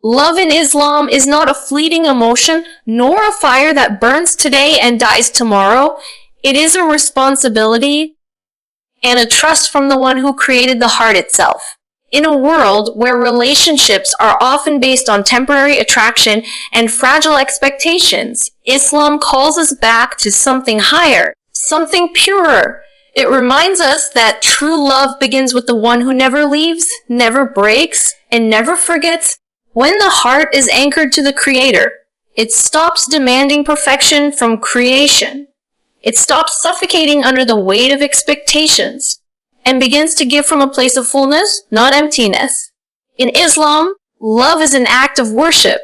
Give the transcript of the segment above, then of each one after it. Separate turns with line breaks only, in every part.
Love in Islam is not a fleeting emotion, nor a fire that burns today and dies tomorrow. It is a responsibility and a trust from the one who created the heart itself. In a world where relationships are often based on temporary attraction and fragile expectations, Islam calls us back to something higher, something purer. It reminds us that true love begins with the one who never leaves, never breaks, and never forgets. When the heart is anchored to the Creator, it stops demanding perfection from creation. It stops suffocating under the weight of expectations and begins to give from a place of fullness, not emptiness. In Islam, love is an act of worship,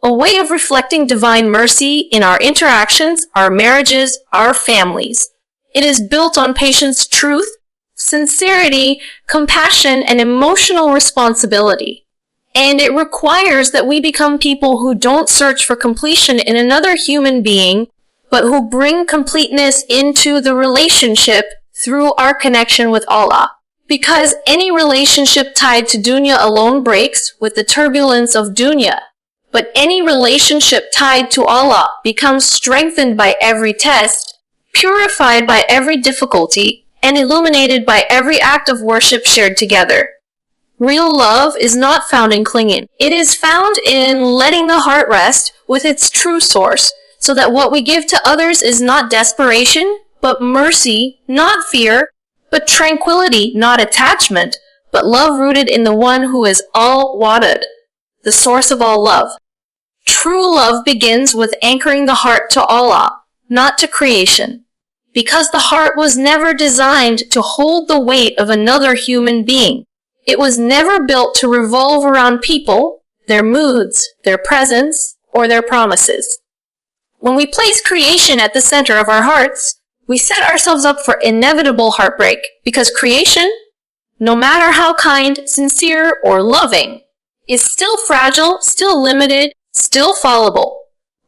a way of reflecting divine mercy in our interactions, our marriages, our families. It is built on patience, truth, sincerity, compassion, and emotional responsibility. And it requires that we become people who don't search for completion in another human being, but who bring completeness into the relationship through our connection with Allah. Because any relationship tied to Dunya alone breaks with the turbulence of Dunya. But any relationship tied to Allah becomes strengthened by every test, purified by every difficulty, and illuminated by every act of worship shared together. Real love is not found in clinging. It is found in letting the heart rest with its true source, so that what we give to others is not desperation, but mercy, not fear, but tranquility, not attachment, but love rooted in the one who is al-Wadud, the source of all love. True love begins with anchoring the heart to Allah, not to creation, because the heart was never designed to hold the weight of another human being. It was never built to revolve around people, their moods, their presence, or their promises. When we place creation at the center of our hearts, we set ourselves up for inevitable heartbreak, because creation, no matter how kind, sincere, or loving, is still fragile, still limited, still fallible.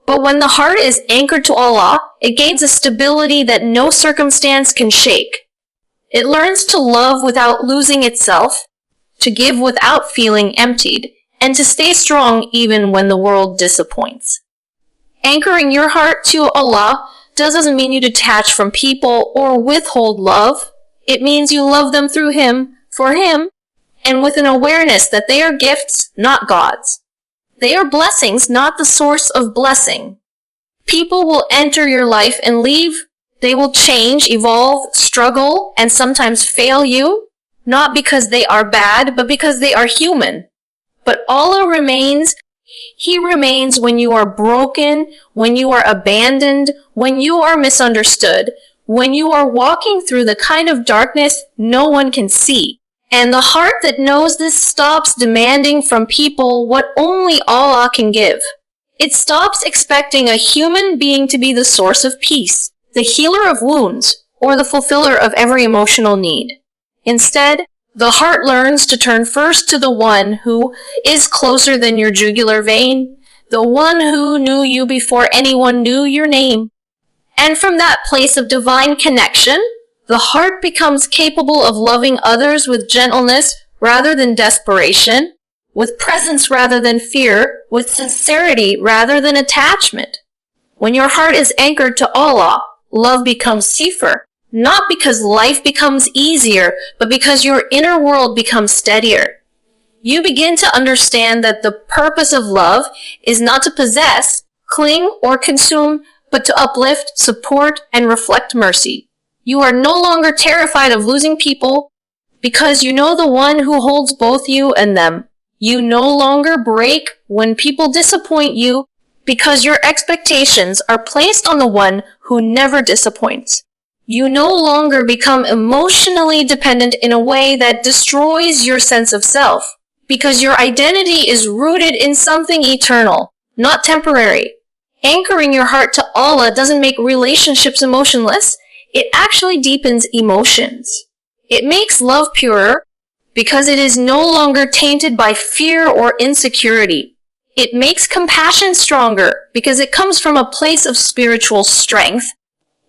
But when the heart is anchored to Allah, it gains a stability that no circumstance can shake. It learns to love without losing itself, to give without feeling emptied, and to stay strong even when the world disappoints. Anchoring your heart to Allah doesn't mean you detach from people or withhold love. It means you love them through Him, for Him, and with an awareness that they are gifts, not gods. They are blessings, not the source of blessing. People will enter your life and leave. They will change, evolve, struggle, and sometimes fail you, not because they are bad, but because they are human. But Allah remains. He remains when you are broken, when you are abandoned, when you are misunderstood, when you are walking through the kind of darkness no one can see. And the heart that knows this stops demanding from people what only Allah can give. It stops expecting a human being to be the source of peace, the healer of wounds, or the fulfiller of every emotional need. Instead, the heart learns to turn first to the one who is closer than your jugular vein, the one who knew you before anyone knew your name. And from that place of divine connection, the heart becomes capable of loving others with gentleness rather than desperation, with presence rather than fear, with sincerity rather than attachment. When your heart is anchored to Allah, love becomes safer, not because life becomes easier, but because your inner world becomes steadier. You begin to understand that the purpose of love is not to possess, cling, or consume, but to uplift, support, and reflect mercy. You are no longer terrified of losing people because you know the one who holds both you and them. You no longer break when people disappoint you because your expectations are placed on the one who never disappoints. You no longer become emotionally dependent in a way that destroys your sense of self because your identity is rooted in something eternal, not temporary. Anchoring your heart to Allah doesn't make relationships emotionless. It actually deepens emotions. It makes love purer because it is no longer tainted by fear or insecurity. It makes compassion stronger because it comes from a place of spiritual strength.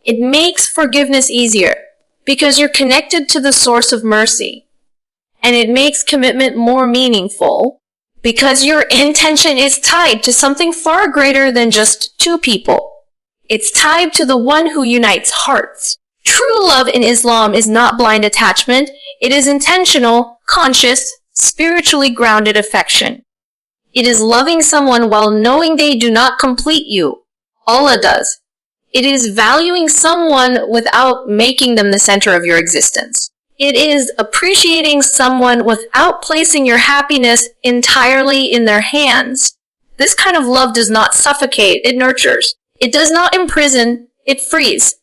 It makes forgiveness easier because you're connected to the source of mercy. And it makes commitment more meaningful Because your intention is tied to something far greater than just two people. It's tied to the one who unites hearts. True love in Islam is not blind attachment. It is intentional, conscious, spiritually grounded affection. It is loving someone while knowing they do not complete you. Allah does. It is valuing someone without making them the center of your existence. It is appreciating someone without placing your happiness entirely in their hands. This kind of love does not suffocate, it nurtures. It does not imprison, it frees.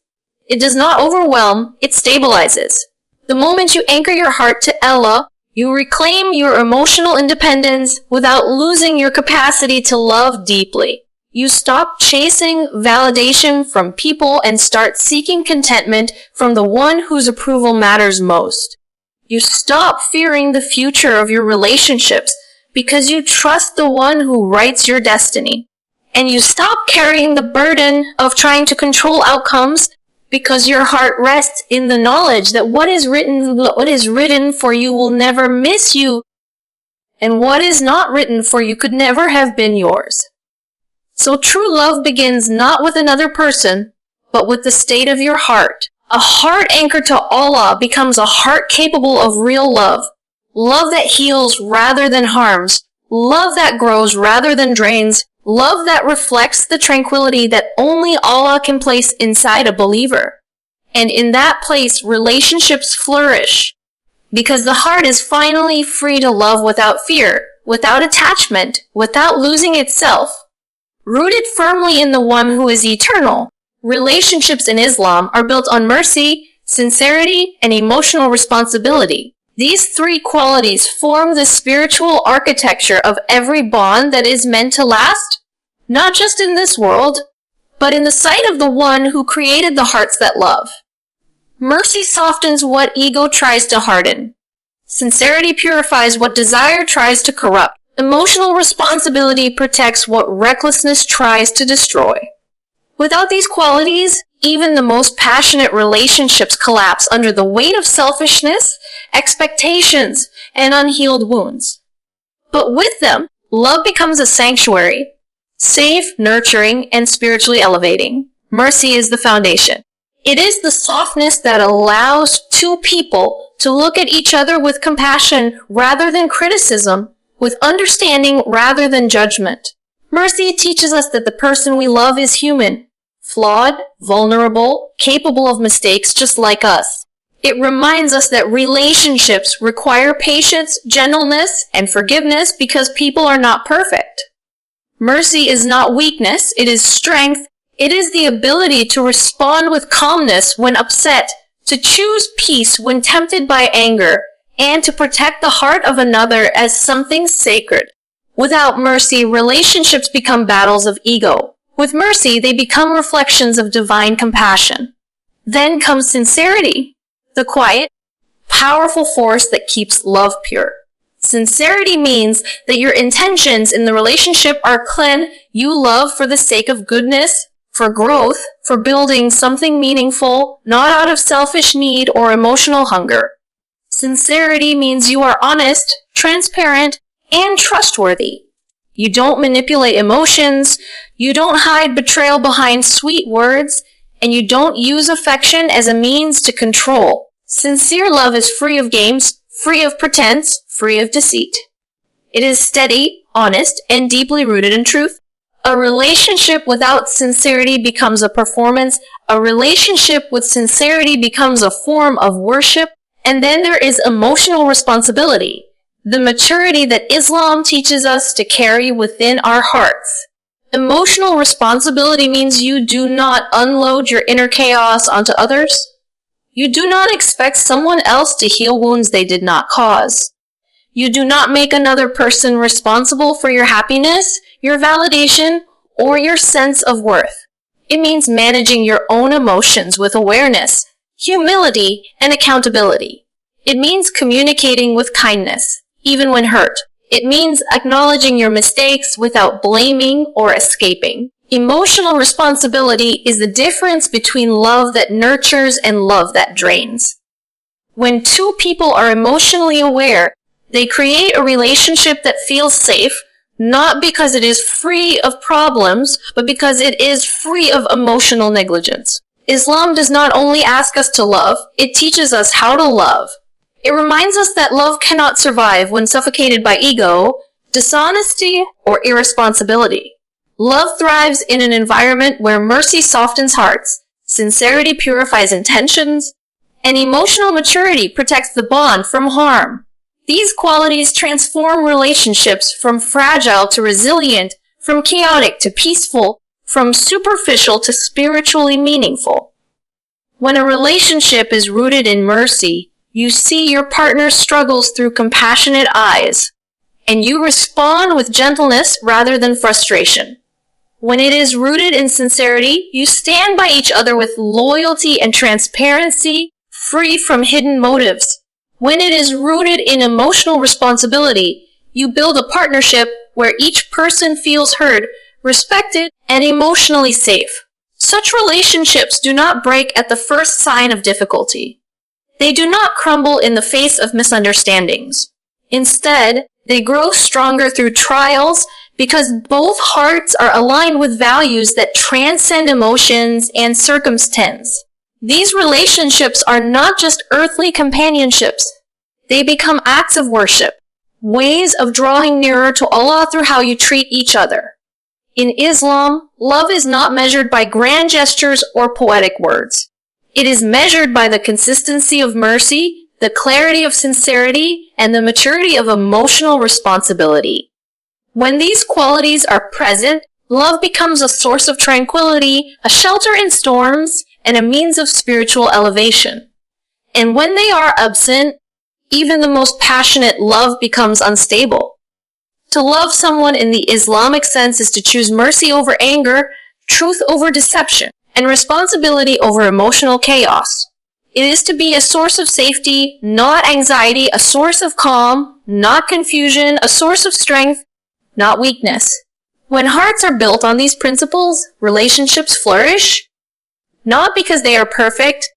It does not overwhelm, it stabilizes. The moment you anchor your heart to Allah, you reclaim your emotional independence without losing your capacity to love deeply. You stop chasing validation from people and start seeking contentment from the one whose approval matters most. You stop fearing the future of your relationships because you trust the one who writes your destiny. And you stop carrying the burden of trying to control outcomes because your heart rests in the knowledge that what is written for you will never miss you, and what is not written for you could never have been yours. So true love begins not with another person, but with the state of your heart. A heart anchored to Allah becomes a heart capable of real love. Love that heals rather than harms. Love that grows rather than drains. Love that reflects the tranquility that only Allah can place inside a believer. And in that place, relationships flourish. Because the heart is finally free to love without fear, without attachment, without losing itself. Rooted firmly in the one who is eternal, relationships in Islam are built on mercy, sincerity, and emotional responsibility. These three qualities form the spiritual architecture of every bond that is meant to last, not just in this world, but in the sight of the one who created the hearts that love. Mercy softens what ego tries to harden. Sincerity purifies what desire tries to corrupt. Emotional responsibility protects what recklessness tries to destroy. Without these qualities, even the most passionate relationships collapse under the weight of selfishness, expectations, and unhealed wounds. But with them, love becomes a sanctuary, safe, nurturing, and spiritually elevating. Mercy is the foundation. It is the softness that allows two people to look at each other with compassion rather than criticism, with understanding rather than judgment. Mercy teaches us that the person we love is human, flawed, vulnerable, capable of mistakes just like us. It reminds us that relationships require patience, gentleness, and forgiveness because people are not perfect. Mercy is not weakness, it is strength. It is the ability to respond with calmness when upset, to choose peace when tempted by anger, and to protect the heart of another as something sacred. Without mercy, relationships become battles of ego. With mercy, they become reflections of divine compassion. Then comes sincerity, the quiet, powerful force that keeps love pure. Sincerity means that your intentions in the relationship are clean. You love for the sake of goodness, for growth, for building something meaningful, not out of selfish need or emotional hunger. Sincerity means you are honest, transparent, and trustworthy. You don't manipulate emotions, you don't hide betrayal behind sweet words, and you don't use affection as a means to control. Sincere love is free of games, free of pretense, free of deceit. It is steady, honest, and deeply rooted in truth. A relationship without sincerity becomes a performance. A relationship with sincerity becomes a form of worship. And then there is emotional responsibility, the maturity that Islam teaches us to carry within our hearts. Emotional responsibility means you do not unload your inner chaos onto others. You do not expect someone else to heal wounds they did not cause. You do not make another person responsible for your happiness, your validation, or your sense of worth. It means managing your own emotions with awareness, humility, and accountability. It means communicating with kindness, even when hurt. It means acknowledging your mistakes without blaming or escaping. Emotional responsibility is the difference between love that nurtures and love that drains. When two people are emotionally aware, They create a relationship that feels safe, not because it is free of problems, but because it is free of emotional negligence. Islam does not only ask us to love, it teaches us how to love. It reminds us that love cannot survive when suffocated by ego, dishonesty, or irresponsibility. Love thrives in an environment where mercy softens hearts, sincerity purifies intentions, and emotional maturity protects the bond from harm. These qualities transform relationships from fragile to resilient, from chaotic to peaceful, from superficial to spiritually meaningful. When a relationship is rooted in mercy, you see your partner's struggles through compassionate eyes, and you respond with gentleness rather than frustration. When it is rooted in sincerity, you stand by each other with loyalty and transparency, free from hidden motives. When it is rooted in emotional responsibility, you build a partnership where each person feels heard, respected, and emotionally safe. Such relationships do not break at the first sign of difficulty. They do not crumble in the face of misunderstandings. Instead, they grow stronger through trials because both hearts are aligned with values that transcend emotions and circumstance. These relationships are not just earthly companionships. They become acts of worship, ways of drawing nearer to Allah through how you treat each other. In Islam, love is not measured by grand gestures or poetic words. It is measured by the consistency of mercy, the clarity of sincerity, and the maturity of emotional responsibility. When these qualities are present, love becomes a source of tranquility, a shelter in storms, and a means of spiritual elevation. And when they are absent, even the most passionate love becomes unstable. To love someone in the Islamic sense is to choose mercy over anger, truth over deception, and responsibility over emotional chaos. It is to be a source of safety, not anxiety, a source of calm, not confusion, a source of strength, not weakness. When hearts are built on these principles, relationships flourish, not because they are perfect,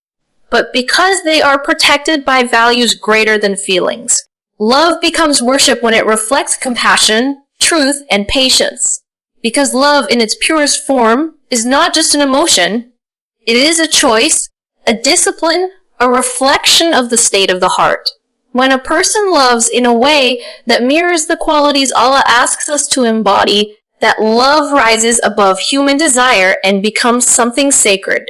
but because they are protected by values greater than feelings. Love becomes worship when it reflects compassion, truth, and patience. Because love in its purest form is not just an emotion, it is a choice, a discipline, a reflection of the state of the heart. When a person loves in a way that mirrors the qualities Allah asks us to embody, that love rises above human desire and becomes something sacred.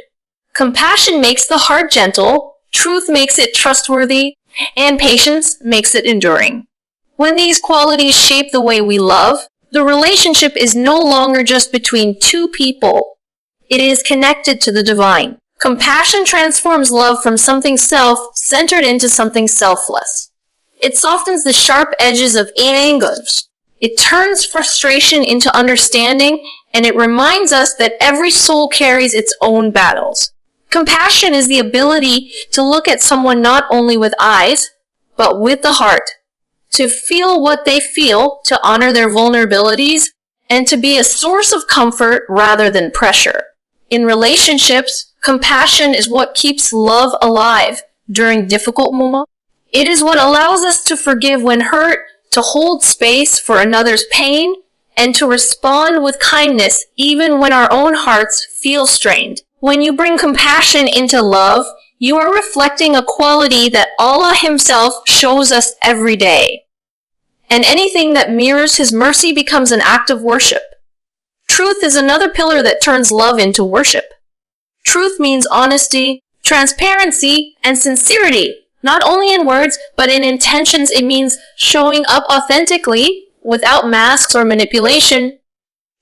Compassion makes the heart gentle, truth makes it trustworthy, and patience makes it enduring. When these qualities shape the way we love, the relationship is no longer just between two people. It is connected to the divine. Compassion transforms love from something self-centered into something selfless. It softens the sharp edges of anger. It turns frustration into understanding, and it reminds us that every soul carries its own battles. Compassion is the ability to look at someone not only with eyes, but with the heart, to feel what they feel, to honor their vulnerabilities, and to be a source of comfort rather than pressure. In relationships, compassion is what keeps love alive during difficult moments. It is what allows us to forgive when hurt, to hold space for another's pain, and to respond with kindness even when our own hearts feel strained. When you bring compassion into love, you are reflecting a quality that Allah Himself shows us every day. And anything that mirrors His mercy becomes an act of worship. Truth is another pillar that turns love into worship. Truth means honesty, transparency, and sincerity. Not only in words, but in intentions. It means showing up authentically, without masks or manipulation.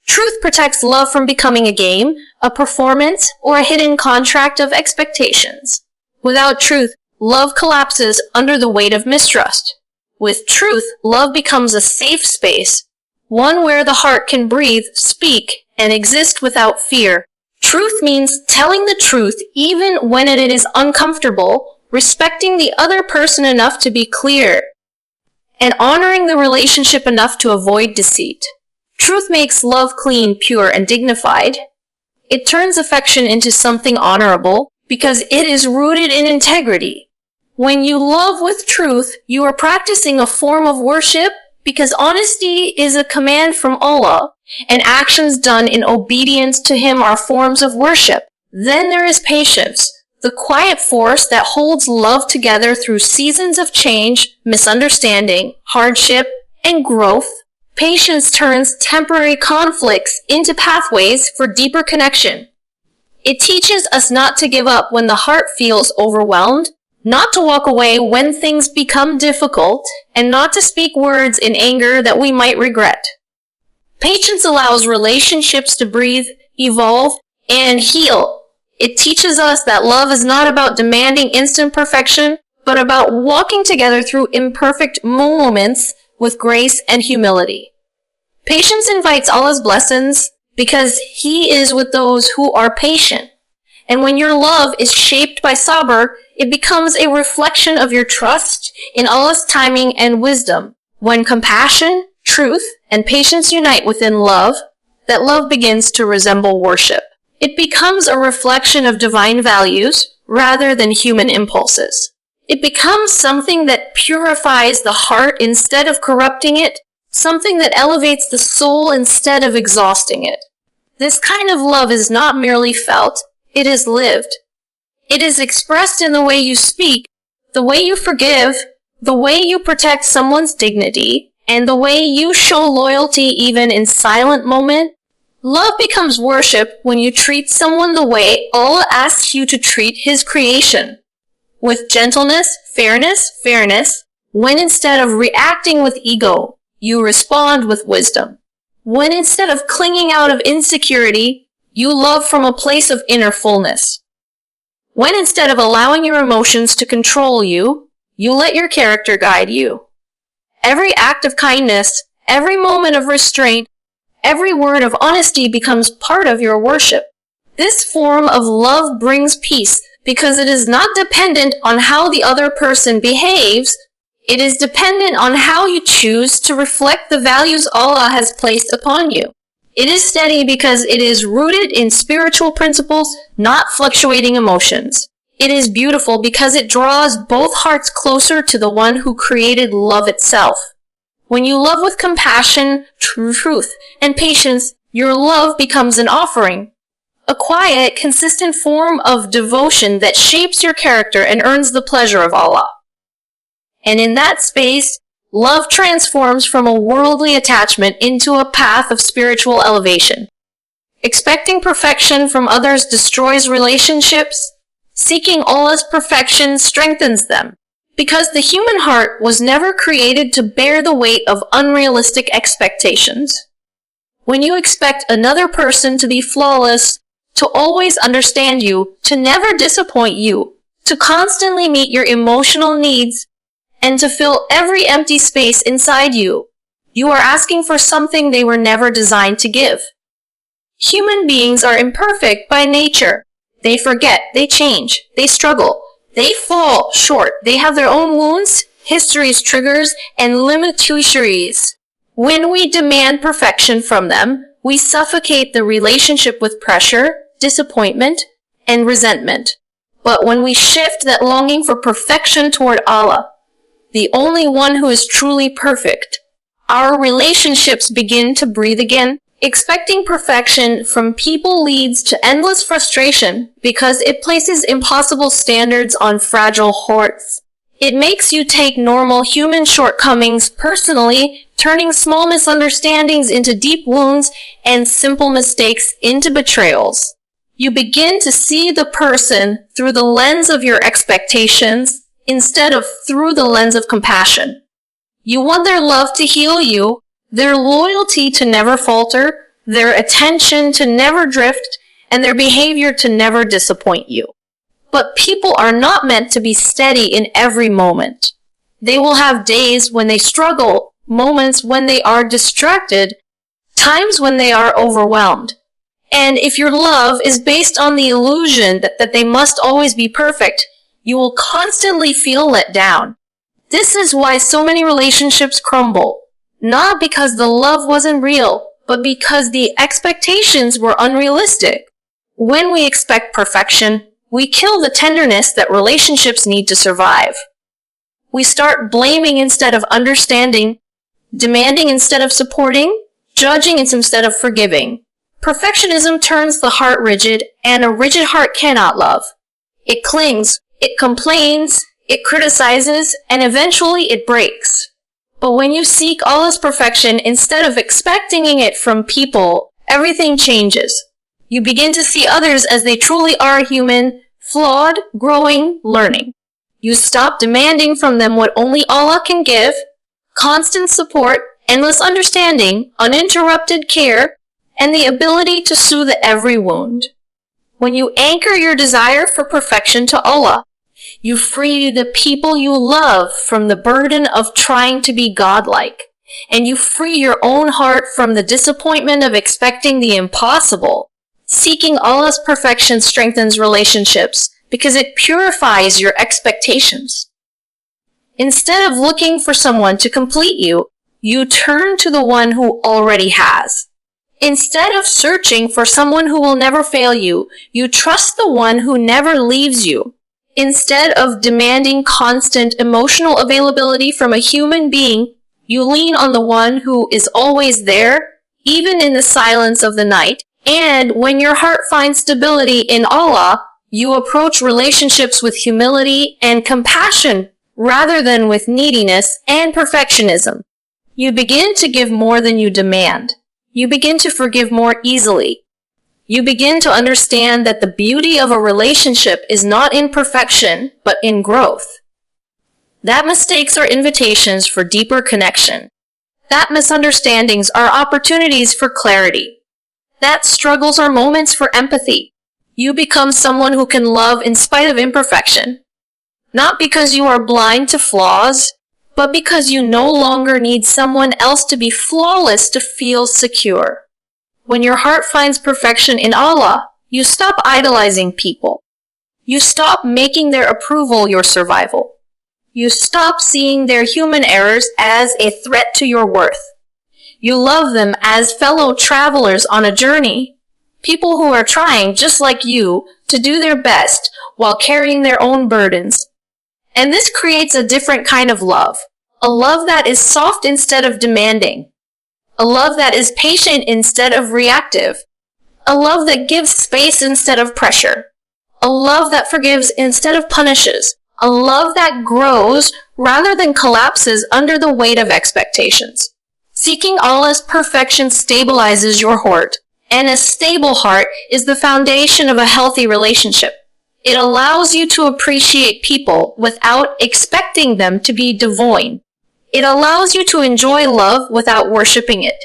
Truth protects love from becoming a game, a performance, or a hidden contract of expectations. Without truth, love collapses under the weight of mistrust. With truth, love becomes a safe space, one where the heart can breathe, speak, and exist without fear. Truth means telling the truth even when it is uncomfortable, respecting the other person enough to be clear, and honoring the relationship enough to avoid deceit. Truth makes love clean, pure, and dignified. It turns affection into something honorable because it is rooted in integrity. When you love with truth, you are practicing a form of worship because honesty is a command from Allah, and actions done in obedience to Him are forms of worship. Then there is patience, the quiet force that holds love together through seasons of change, misunderstanding, hardship, and growth. Patience turns temporary conflicts into pathways for deeper connection. It teaches us not to give up when the heart feels overwhelmed, not to walk away when things become difficult, and not to speak words in anger that we might regret. Patience allows relationships to breathe, evolve, and heal. It teaches us that love is not about demanding instant perfection, but about walking together through imperfect moments with grace and humility. Patience invites Allah's blessings because He is with those who are patient. And when your love is shaped by sabr, it becomes a reflection of your trust in Allah's timing and wisdom. When compassion, truth, and patience unite within love, that love begins to resemble worship. It becomes a reflection of divine values rather than human impulses. It becomes something that purifies the heart instead of corrupting it, something that elevates the soul instead of exhausting it. This kind of love is not merely felt, it is lived. It is expressed in the way you speak, the way you forgive, the way you protect someone's dignity, and the way you show loyalty even in silent moments. Love becomes worship when you treat someone the way Allah asks you to treat His creation. With gentleness, fairness, when instead of reacting with ego, you respond with wisdom. When instead of clinging out of insecurity, you love from a place of inner fullness. When instead of allowing your emotions to control you, you let your character guide you. Every act of kindness, every moment of restraint, every word of honesty becomes part of your worship. This form of love brings peace because it is not dependent on how the other person behaves. It is dependent on how you choose to reflect the values Allah has placed upon you. It is steady because it is rooted in spiritual principles, not fluctuating emotions. It is beautiful because it draws both hearts closer to the one who created love itself. When you love with compassion, truth, and patience, your love becomes an offering. A quiet, consistent form of devotion that shapes your character and earns the pleasure of Allah. And in that space, love transforms from a worldly attachment into a path of spiritual elevation. Expecting perfection from others destroys relationships. Seeking Allah's perfection strengthens them. Because the human heart was never created to bear the weight of unrealistic expectations. When you expect another person to be flawless, to always understand you, to never disappoint you, to constantly meet your emotional needs, and to fill every empty space inside you, you are asking for something they were never designed to give. Human beings are imperfect by nature. They forget, they change, they struggle, they fall short, they have their own wounds, histories, triggers, and limitations. When we demand perfection from them, we suffocate the relationship with pressure, disappointment, and resentment. But when we shift that longing for perfection toward Allah, the only one who is truly perfect, our relationships begin to breathe again. Expecting perfection from people leads to endless frustration because it places impossible standards on fragile hearts. It makes you take normal human shortcomings personally, turning small misunderstandings into deep wounds and simple mistakes into betrayals. You begin to see the person through the lens of your expectations instead of through the lens of compassion. You want their love to heal you, their loyalty to never falter, their attention to never drift, and their behavior to never disappoint you. But people are not meant to be steady in every moment. They will have days when they struggle, moments when they are distracted, times when they are overwhelmed. And if your love is based on the illusion that they must always be perfect, you will constantly feel let down. This is why so many relationships crumble. Not because the love wasn't real, but because the expectations were unrealistic. When we expect perfection, We kill the tenderness that relationships need to survive. We start blaming instead of understanding, demanding instead of supporting, judging instead of forgiving. Perfectionism turns the heart rigid, and a rigid heart cannot love. It clings, it complains, it criticizes, and eventually it breaks. But when you seek Allah's perfection instead of expecting it from people, everything changes. You begin to see others as they truly are human, flawed, growing, learning. You stop demanding from them what only Allah can give: constant support, endless understanding, uninterrupted care, and the ability to soothe every wound. When you anchor your desire for perfection to Allah, you free the people you love from the burden of trying to be godlike, and you free your own heart from the disappointment of expecting the impossible. Seeking Allah's perfection strengthens relationships because it purifies your expectations. Instead of looking for someone to complete you, you turn to the one who already has. Instead of searching for someone who will never fail you, you trust the one who never leaves you. Instead of demanding constant emotional availability from a human being, you lean on the one who is always there, even in the silence of the night. And when your heart finds stability in Allah, you approach relationships with humility and compassion rather than with neediness and perfectionism. You begin to give more than you demand. You begin to forgive more easily. You begin to understand that the beauty of a relationship is not in perfection, but in growth. That mistakes are invitations for deeper connection. That misunderstandings are opportunities for clarity. That struggles are moments for empathy. You become someone who can love in spite of imperfection. Not because you are blind to flaws, but because you no longer need someone else to be flawless to feel secure. When your heart finds perfection in Allah, you stop idolizing people. You stop making their approval your survival. You stop seeing their human errors as a threat to your worth. You love them as fellow travelers on a journey. People who are trying, just like you, to do their best while carrying their own burdens. And this creates a different kind of love. A love that is soft instead of demanding. A love that is patient instead of reactive. A love that gives space instead of pressure. A love that forgives instead of punishes. A love that grows rather than collapses under the weight of expectations. Seeking Allah's perfection stabilizes your heart, and a stable heart is the foundation of a healthy relationship. It allows you to appreciate people without expecting them to be divine. It allows you to enjoy love without worshiping it.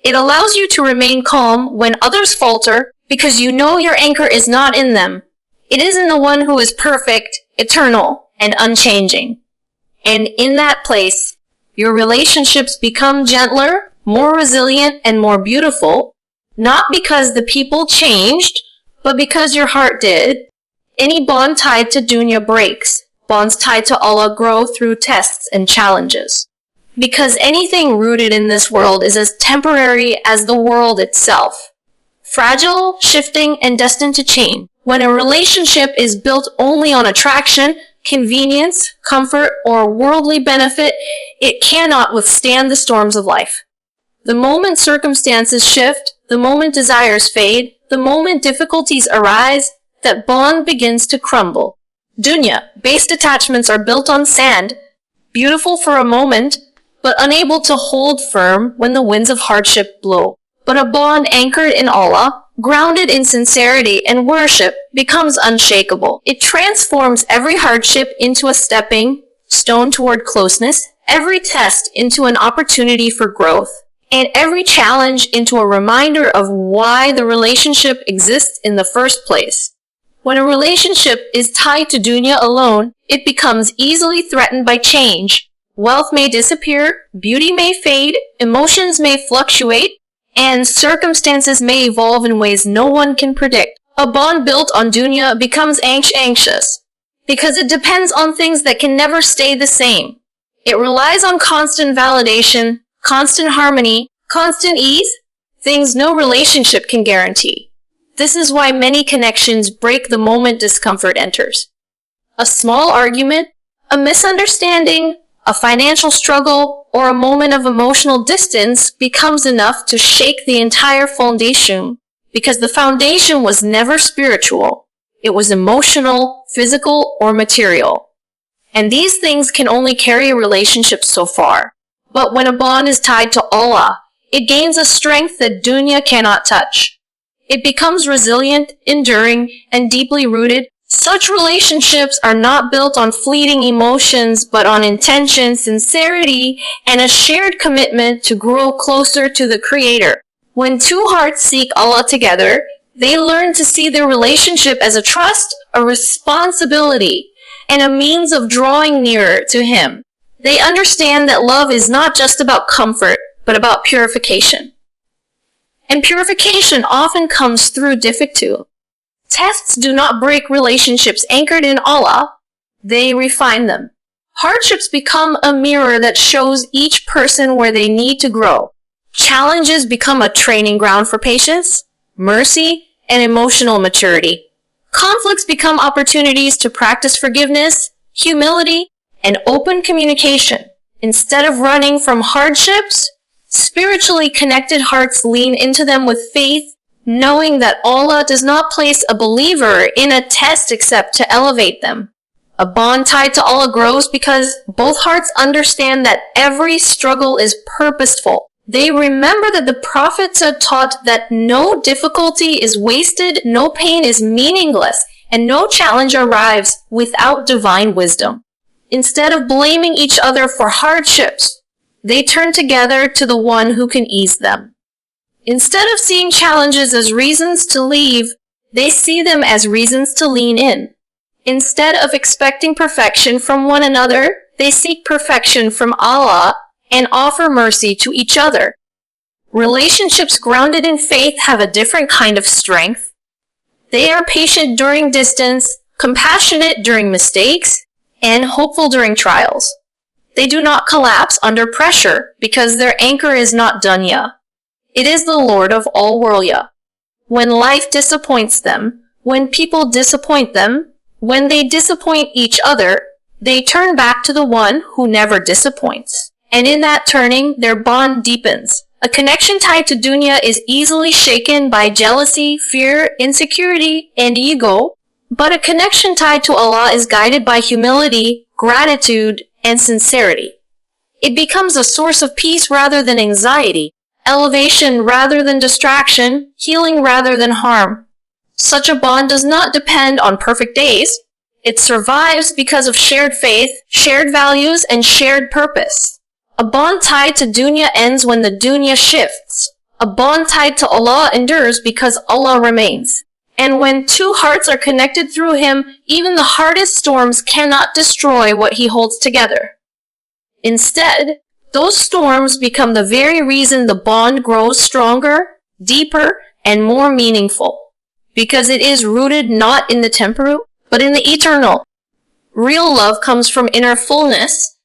It allows you to remain calm when others falter because you know your anchor is not in them. It is in the one who is perfect, eternal, and unchanging. And in that place, your relationships become gentler, more resilient, and more beautiful, not because the people changed, but because your heart did. Any bond tied to Dunya breaks. Bonds tied to Allah grow through tests and challenges. Because anything rooted in this world is as temporary as the world itself. Fragile, shifting, and destined to change. When a relationship is built only on attraction, convenience, comfort, or worldly benefit, it cannot withstand the storms of life. The moment circumstances shift, the moment desires fade, the moment difficulties arise, that bond begins to crumble. Dunya-based attachments are built on sand, beautiful for a moment, but unable to hold firm when the winds of hardship blow. But a bond anchored in Allah, grounded in sincerity and worship, becomes unshakable. It transforms every hardship into a stepping stone toward closeness, every test into an opportunity for growth, and every challenge into a reminder of why the relationship exists in the first place. When a relationship is tied to dunya alone, it becomes easily threatened by change. Wealth may disappear, beauty may fade, emotions may fluctuate, and circumstances may evolve in ways no one can predict. A bond built on dunya becomes anxious, because it depends on things that can never stay the same. It relies on constant validation, constant harmony, constant ease, things no relationship can guarantee. This is why many connections break the moment discomfort enters. A small argument, a misunderstanding, a financial struggle, or a moment of emotional distance becomes enough to shake the entire foundation, because the foundation was never spiritual. It was emotional, physical, or material. And these things can only carry a relationship so far. But when a bond is tied to Allah, it gains a strength that dunya cannot touch. It becomes resilient, enduring, and deeply rooted. Such relationships are not built on fleeting emotions, but on intention, sincerity, and a shared commitment to grow closer to the Creator. When two hearts seek Allah together, they learn to see their relationship as a trust, a responsibility, and a means of drawing nearer to Him. They understand that love is not just about comfort, but about purification. And purification often comes through difficulty. Tests do not break relationships anchored in Allah, they refine them. Hardships become a mirror that shows each person where they need to grow. Challenges become a training ground for patience, mercy, and emotional maturity. Conflicts become opportunities to practice forgiveness, humility, and open communication. Instead of running from hardships, spiritually connected hearts lean into them with faith, knowing that Allah does not place a believer in a test except to elevate them. A bond tied to Allah grows because both hearts understand that every struggle is purposeful. They remember that the prophets are taught that no difficulty is wasted, no pain is meaningless, and no challenge arrives without divine wisdom. Instead of blaming each other for hardships, they turn together to the one who can ease them. Instead of seeing challenges as reasons to leave, they see them as reasons to lean in. Instead of expecting perfection from one another, they seek perfection from Allah and offer mercy to each other. Relationships grounded in faith have a different kind of strength. They are patient during distance, compassionate during mistakes, and hopeful during trials. They do not collapse under pressure because their anchor is not Dunya. It is the Lord of all worlds. When life disappoints them, when people disappoint them, when they disappoint each other, they turn back to the one who never disappoints. And in that turning, their bond deepens. A connection tied to dunya is easily shaken by jealousy, fear, insecurity, and ego, but a connection tied to Allah is guided by humility, gratitude, and sincerity. It becomes a source of peace rather than anxiety, elevation rather than distraction, healing rather than harm. Such a bond does not depend on perfect days. It survives because of shared faith, shared values, and shared purpose. A bond tied to dunya ends when the dunya shifts. A bond tied to Allah endures because Allah remains. And when two hearts are connected through Him, even the hardest storms cannot destroy what He holds together. Instead, those storms become the very reason the bond grows stronger, deeper, and more meaningful. Because it is rooted not in the temporal, but in the eternal. Real love comes from inner fullness,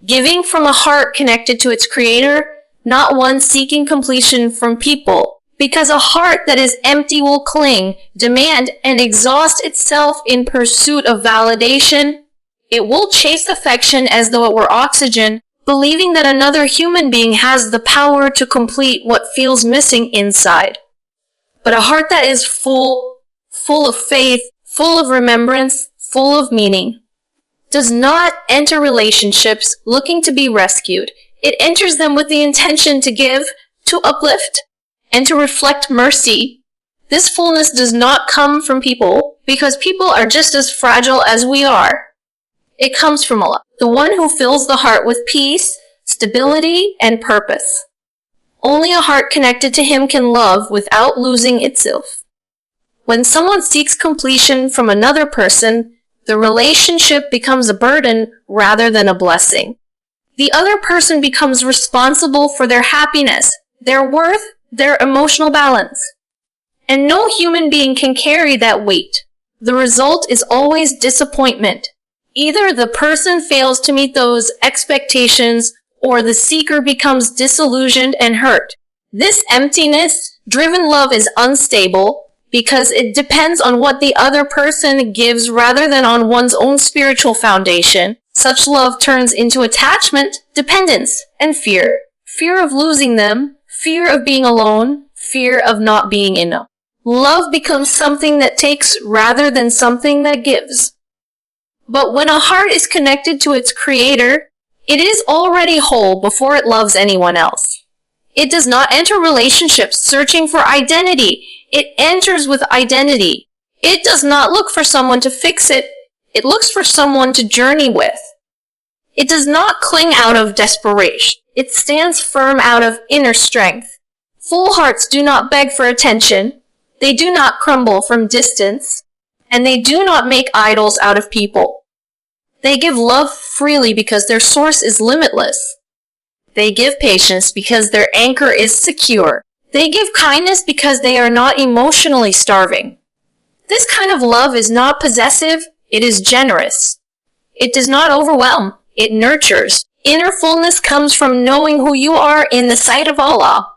giving from a heart connected to its Creator, not one seeking completion from people. Because a heart that is empty will cling, demand, and exhaust itself in pursuit of validation. It will chase affection as though it were oxygen, believing that another human being has the power to complete what feels missing inside. But a heart that is full of faith, full of remembrance, full of meaning, does not enter relationships looking to be rescued. It enters them with the intention to give, to uplift, and to reflect mercy. This fullness does not come from people, because people are just as fragile as we are. It comes from Allah, the one who fills the heart with peace, stability, and purpose. Only a heart connected to Him can love without losing itself. When someone seeks completion from another person, the relationship becomes a burden rather than a blessing. The other person becomes responsible for their happiness, their worth, their emotional balance. And no human being can carry that weight. The result is always disappointment. Either the person fails to meet those expectations, or the seeker becomes disillusioned and hurt. This emptiness-driven love is unstable, because it depends on what the other person gives rather than on one's own spiritual foundation. Such love turns into attachment, dependence, and fear. Fear of losing them, fear of being alone, fear of not being enough. Love becomes something that takes rather than something that gives. But when a heart is connected to its creator, it is already whole before it loves anyone else. It does not enter relationships searching for identity. It enters with identity. It does not look for someone to fix it. It looks for someone to journey with. It does not cling out of desperation. It stands firm out of inner strength. Full hearts do not beg for attention. They do not crumble from distance. And they do not make idols out of people. They give love freely because their source is limitless. They give patience because their anchor is secure. They give kindness because they are not emotionally starving. This kind of love is not possessive, it is generous. It does not overwhelm, it nurtures. Inner fullness comes from knowing who you are in the sight of Allah.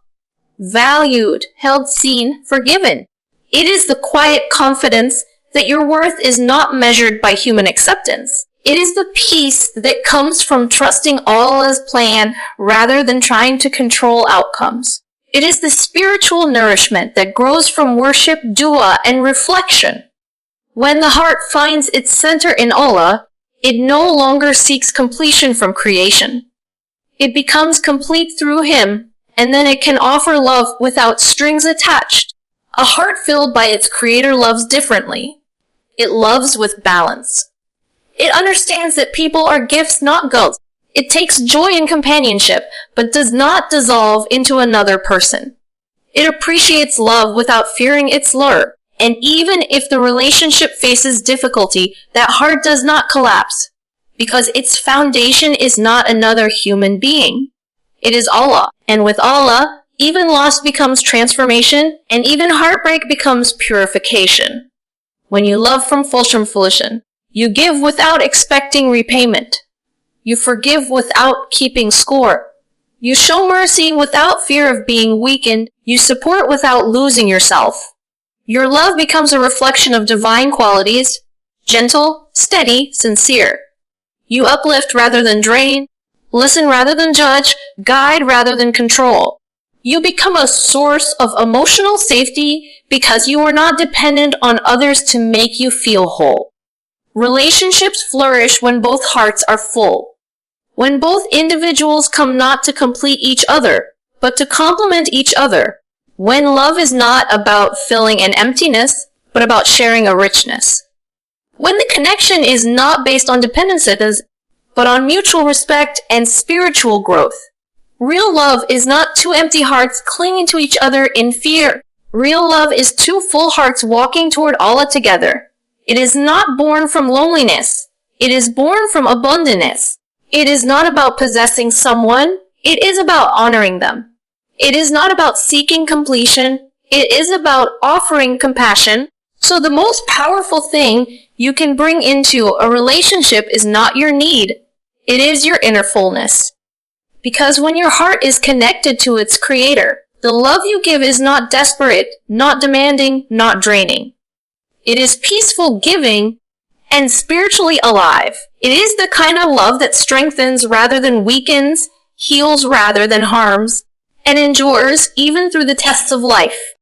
Valued, held, seen, forgiven. It is the quiet confidence that your worth is not measured by human acceptance. It is the peace that comes from trusting Allah's plan rather than trying to control outcomes. It is the spiritual nourishment that grows from worship, dua, and reflection. When the heart finds its center in Allah, it no longer seeks completion from creation. It becomes complete through Him, and then it can offer love without strings attached. A heart filled by its creator loves differently. It loves with balance. It understands that people are gifts, not ghosts. It takes joy in companionship, but does not dissolve into another person. It appreciates love without fearing its lure. And even if the relationship faces difficulty, that heart does not collapse, because its foundation is not another human being. It is Allah. And with Allah, even loss becomes transformation, and even heartbreak becomes purification. When you love from fruition, you give without expecting repayment. You forgive without keeping score. You show mercy without fear of being weakened. You support without losing yourself. Your love becomes a reflection of divine qualities, gentle, steady, sincere. You uplift rather than drain, listen rather than judge, guide rather than control. You become a source of emotional safety because you are not dependent on others to make you feel whole. Relationships flourish when both hearts are full. When both individuals come not to complete each other, but to complement each other. When love is not about filling an emptiness, but about sharing a richness. When the connection is not based on dependencies, but on mutual respect and spiritual growth. Real love is not two empty hearts clinging to each other in fear. Real love is two full hearts walking toward Allah together. It is not born from loneliness. It is born from abundance. It is not about possessing someone. It is about honoring them. It is not about seeking completion. It is about offering compassion. So the most powerful thing you can bring into a relationship is not your need. It is your inner fullness. Because when your heart is connected to its creator, the love you give is not desperate, not demanding, not draining. It is peaceful giving and spiritually alive. It is the kind of love that strengthens rather than weakens, heals rather than harms, and endures even through the tests of life.